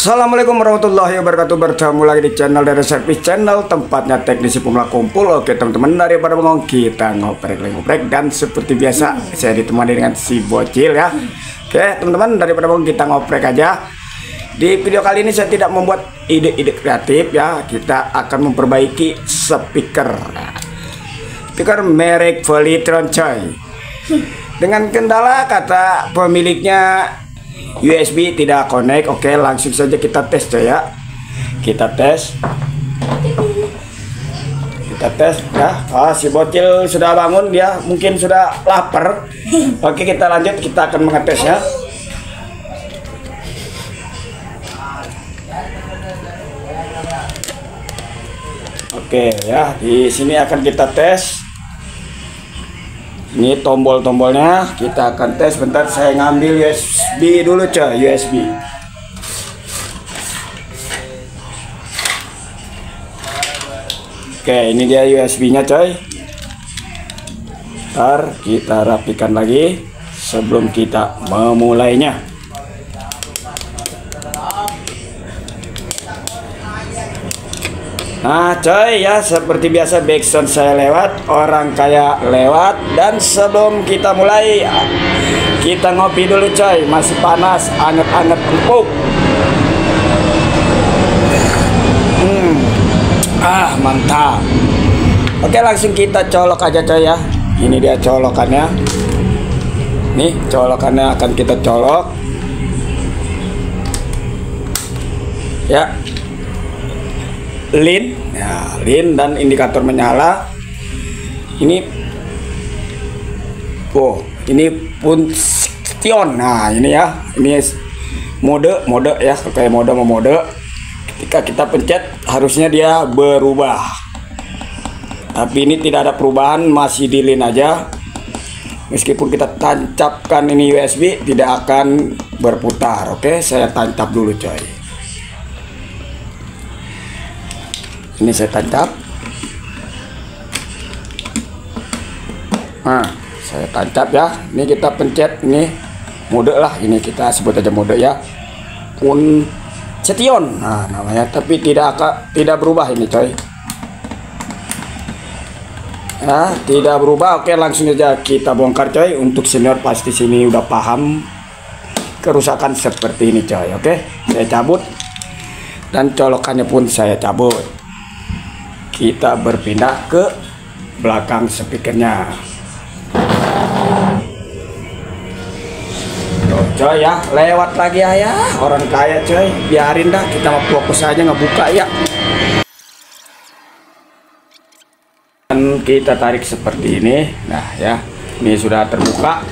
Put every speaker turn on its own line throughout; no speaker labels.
Assalamualaikum warahmatullahi wabarakatuh. Bertemu lagi di channel dari Service Channel, tempatnya teknisi pemula kumpul. Oke teman-teman, daripada bengong kita ngoprek dan seperti biasa saya ditemani dengan si bocil ya. Oke teman-teman, daripada bengong kita ngoprek aja. Di video kali ini saya tidak membuat ide-ide kreatif ya. Kita akan memperbaiki speaker merek Velitron coy. Dengan kendala kata pemiliknya USB tidak connect. Oke, langsung saja kita tes coy ya. Kita tes ya. Si bocil sudah bangun, dia mungkin sudah lapar. Oke, kita lanjut, kita akan mengetesnya. Oke ya, di sini akan kita tes. Ini tombol-tombolnya kita akan tes. Bentar, saya ngambil USB dulu coy, USB. Oke, ini dia USB-nya coy. Ntar kita rapikan lagi sebelum kita memulainya. Nah coy ya, seperti biasa backsound saya lewat, orang kaya lewat. Dan sebelum kita mulai, kita ngopi dulu coy. Masih panas, anget-anget empuk. Mantap. Oke, langsung kita colok aja coy ya. Ini dia colokannya. Nih colokannya akan kita colok ya. Lin, ya, lin dan indikator menyala. Ini, ini punction. Nah, ini ya, ini mode ya, kayak mode. Ketika kita pencet, harusnya dia berubah. Tapi ini tidak ada perubahan, masih di lin aja. Meskipun kita tancapkan ini USB, tidak akan berputar. Oke, saya tancap dulu coy. Ini saya tancap. Nah, saya tancap ya. Ini kita pencet, ini mode lah. Ini kita sebut aja mode ya. Punction. Nah, namanya. Tapi tidak berubah ini coy. Ya, tidak berubah. Oke, langsung aja kita bongkar coy. Untuk senior pasti sini udah paham kerusakan seperti ini coy. Oke, saya cabut. Dan colokannya pun saya cabut. Kita berpindah ke belakang speakernya. Tuh coy ya, lewat lagi ya. Orang kaya coy, biarin dah, kita mau fokus aja ngebuka ya. Dan kita tarik seperti ini. Nah ya, ini sudah terbuka.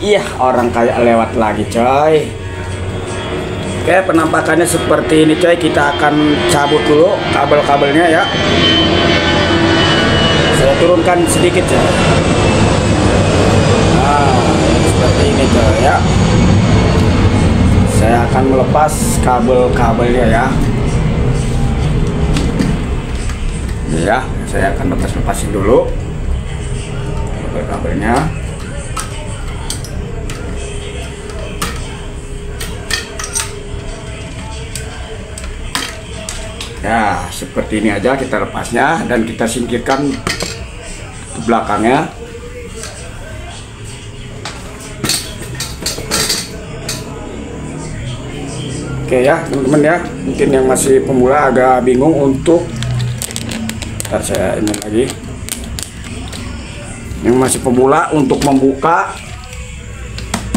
Iya, orang kaya lewat lagi coy. Oke, penampakannya seperti ini coy. Kita akan cabut dulu kabel-kabelnya ya. Saya turunkan sedikit coy. Nah, seperti ini coy ya. Saya akan melepas kabel-kabelnya ya. Ini ya, saya akan lepasin dulu kabel-kabelnya. Ya, seperti ini aja kita lepasnya dan kita singkirkan ke belakangnya. Oke ya, teman-teman ya. Mungkin yang masih pemula agak bingung untuk, ntar saya ini lagi. Yang masih pemula untuk membuka,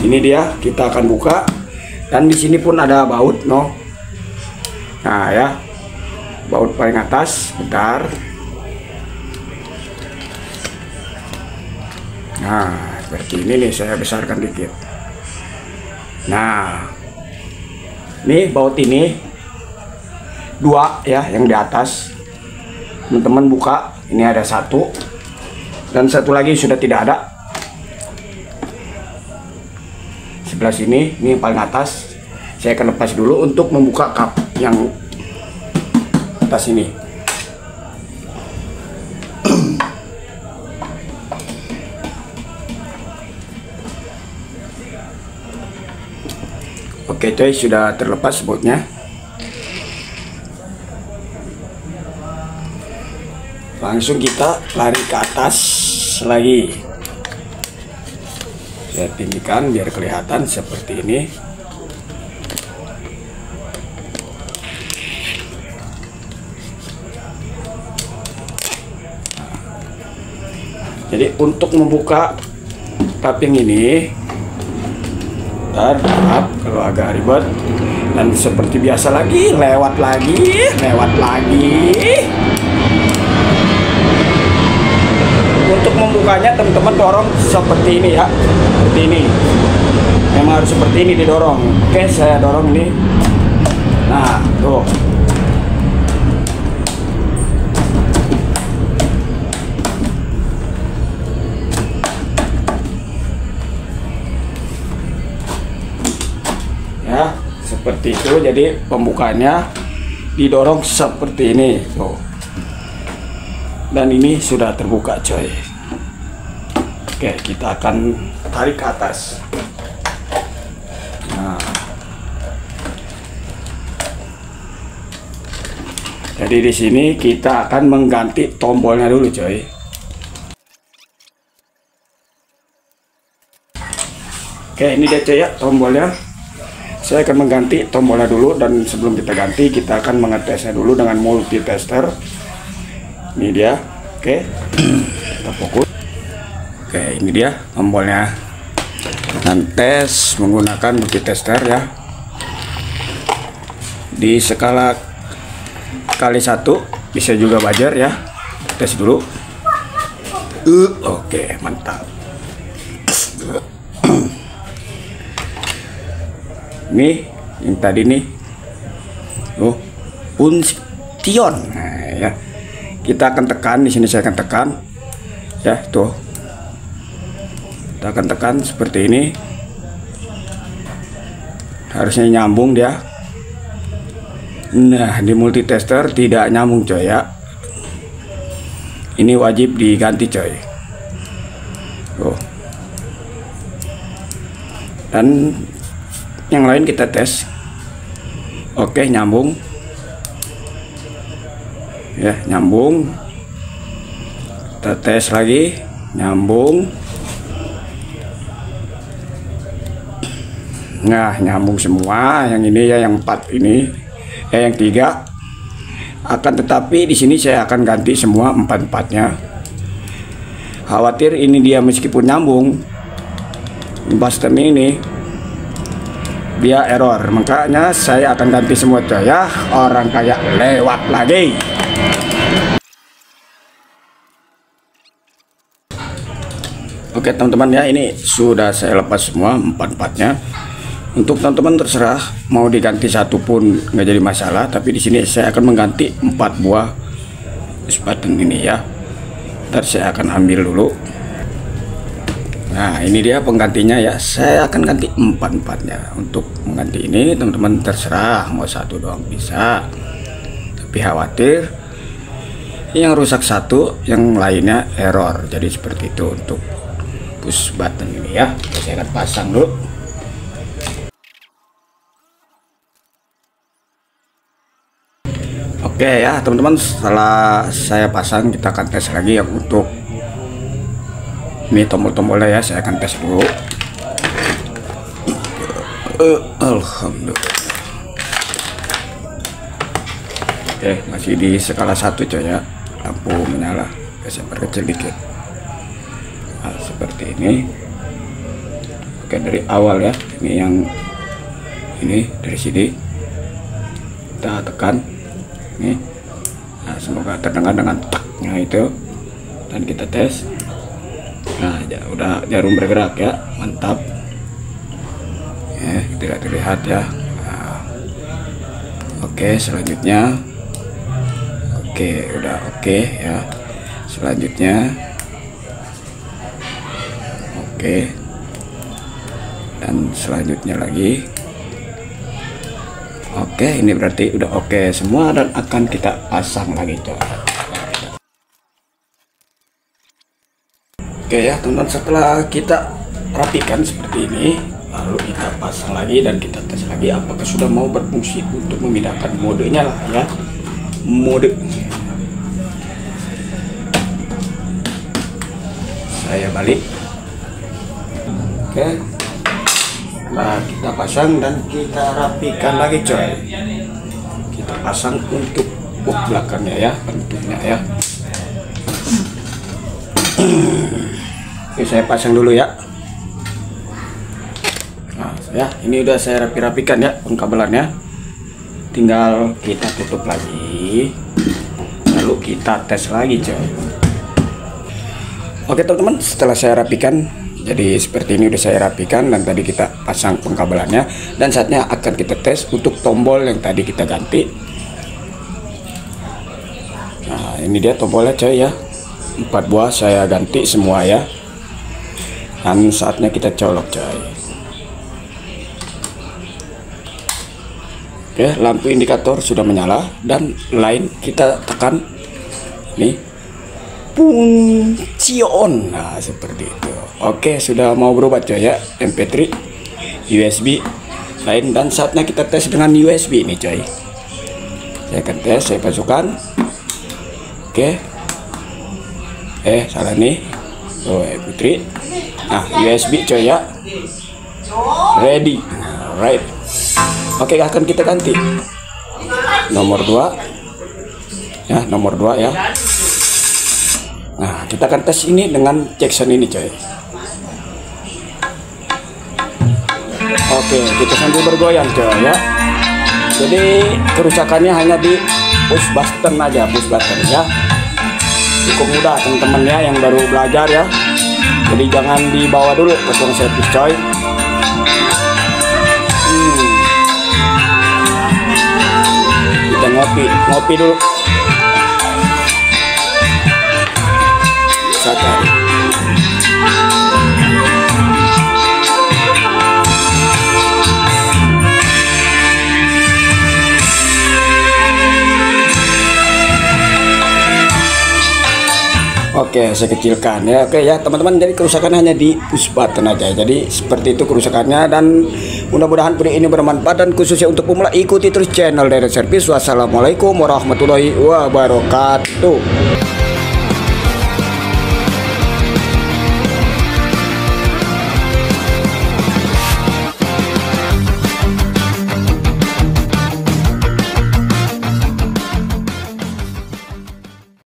ini dia, kita akan buka. Dan di sini pun ada baut, no. Nah ya, baut paling atas. Bentar. Nah seperti ini nih, saya besarkan dikit. Nah ini baut ini dua ya, yang di atas. Teman-teman buka, ini ada satu dan satu lagi sudah tidak ada. Sebelah sini, ini yang paling atas. Saya akan lepas dulu untuk membuka kap yang atas ini. Oke coy, sudah terlepas bautnya. langsung kita lari ke atas lagi. Saya tinggikan biar kelihatan seperti ini. Jadi untuk membuka tapping ini, maaf kalau agak ribet, dan seperti biasa lagi, lewat lagi. Untuk membukanya teman-teman dorong seperti ini ya, seperti ini. Memang harus seperti ini didorong. Oke, saya dorong ini. Nah, tuh. Ya, seperti itu. Jadi pembukanya didorong seperti ini tuh. Dan ini sudah terbuka coy. Oke, kita akan tarik ke atas. Nah, jadi di sini kita akan mengganti tombolnya dulu coy. Oke, ini dia coy ya tombolnya. Saya akan mengganti tombolnya dulu, dan sebelum kita ganti kita akan mengetesnya dulu dengan multitester. Ini dia. Oke, kita fokus. Oke, ini dia tombolnya. Dan tes menggunakan multitester ya, di skala kali 1, bisa juga buzzer ya. Tes dulu. Oke, mantap. Nih yang tadi nih, Puntion. Nah, ya, kita akan tekan di sini. Saya akan tekan ya, tuh. Kita akan tekan seperti ini. Harusnya nyambung dia. Nah, di multitester tidak nyambung coy ya. Ini wajib diganti coy. Tuh. Dan yang lain kita tes. Oke, nyambung ya, nyambung. Kita tes lagi, nyambung. Nah, nyambung semua. Yang ini ya, yang 4 ini ya, yang 3. Akan tetapi di sini saya akan ganti semua 4-4-nya. Khawatir ini dia meskipun nyambung, button ini dia error, makanya saya akan ganti semua coy ya. Orang kayak lewat lagi. Oke teman-teman ya, ini sudah saya lepas semua 4-4-nya. Untuk teman-teman terserah mau diganti satu pun nggak jadi masalah, tapi di sini saya akan mengganti 4 buah push button ini ya. Ntar saya akan ambil dulu. Nah, ini dia penggantinya ya. Saya akan ganti 4-4-nya. Untuk mengganti ini teman-teman terserah mau satu doang bisa, tapi khawatir yang rusak satu, yang lainnya error. Jadi seperti itu untuk push button ini ya. Saya akan pasang dulu. Oke ya teman-teman, setelah saya pasang kita akan tes lagi yang untuk ini tombol-tombolnya ya. Saya akan tes dulu. Alhamdulillah. Oke, masih di skala 1 coy ya. Lampu menyala. Saya perkecil dikit. Nah, seperti ini. Oke, dari awal ya. Ini yang ini dari sini. Kita tekan. Nih. Nah, semoga terdengar dengan taknya itu. Dan kita tes. Nah, udah jarum bergerak ya, mantap. Tidak terlihat ya. Nah, oke, selanjutnya. Oke, udah oke ya. Selanjutnya. Oke. Dan selanjutnya lagi. Oke, ini berarti udah oke semua dan akan kita pasang lagi coy. Oke ya teman-teman, setelah kita rapikan seperti ini, lalu kita pasang lagi dan kita tes lagi apakah sudah mau berfungsi untuk memindahkan modenya lah ya. Mode. saya balik. Oke, nah kita pasang dan kita rapikan lagi coy. Kita pasang untuk belakangnya ya, bentuknya ya. Oke, saya pasang dulu ya. Nah ya, ini udah saya rapikan ya pengkabelannya. Tinggal kita tutup lagi, lalu kita tes lagi coy. Oke teman-teman, setelah saya rapikan, jadi seperti ini udah saya rapikan dan tadi kita pasang pengkabelannya, dan saatnya akan kita tes untuk tombol yang tadi kita ganti. Nah ini dia tombolnya coy ya, 4 buah saya ganti semua ya, dan saatnya kita colok coy. Oke, lampu indikator sudah menyala dan line kita tekan nih kunci on. Nah seperti itu. Oke, sudah mau berubah coy ya, MP3 USB line, dan saatnya kita tes dengan USB ini coy. Saya akan tes, saya masukkan. Oke, salah nih. Oh MP3. Nah USB coy ya, ready. Right. Oke, akan kita ganti nomor 2 ya, nomor 2 ya. Nah kita akan tes ini dengan Jackson ini coy. Oke, kita sambil bergoyang coy ya. Jadi kerusakannya hanya di push button aja, push button ya. Cukup mudah teman-teman ya yang baru belajar ya. Jadi jangan dibawa dulu ke tukang servis coy. Kita ngopi dulu. Sabar. Oke, saya kecilkan ya. Oke ya teman-teman, jadi kerusakan hanya di push button aja. Jadi seperti itu kerusakannya, dan mudah-mudahan video ini bermanfaat, dan khususnya untuk pemula ikuti terus channel Direct Service. Wassalamualaikum warahmatullahi wabarakatuh.